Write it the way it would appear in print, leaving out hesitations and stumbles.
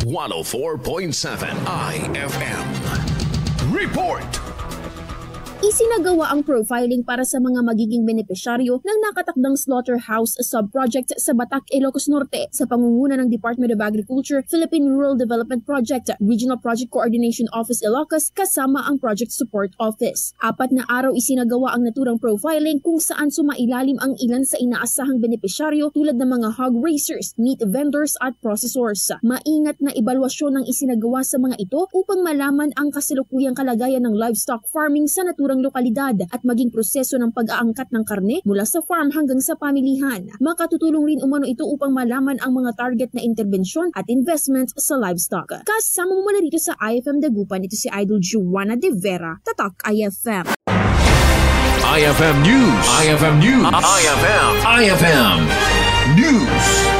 104.7 IFM. Report! Isinagawa ang profiling para sa mga magiging benepisyaryo ng nakatakdang slaughterhouse subproject sa Batac, Ilocos Norte sa pangunguna ng Department of Agriculture, Philippine Rural Development Project, Regional Project Coordination Office Ilocos kasama ang Project Support Office. 4 na araw isinagawa ang naturang profiling kung saan sumailalim ang ilan sa inaasahang benepisyaryo tulad ng mga hog raisers, meat vendors at processors. Maingat na ebalwasyon ang isinagawa sa mga ito upang malaman ang kasalukuyang kalagayan ng livestock farming sa naturang lokalidad at maging proseso ng pag-aangkat ng karne mula sa farm hanggang sa pamilihan. Makatutulong rin umano ito upang malaman ang mga target na interbensyon at investment sa livestock. Kasama mo mula rito sa IFM Dagupan, ito si Idol Juana De Vera, Tatak IFM. IFM News. IFM News. IFM News.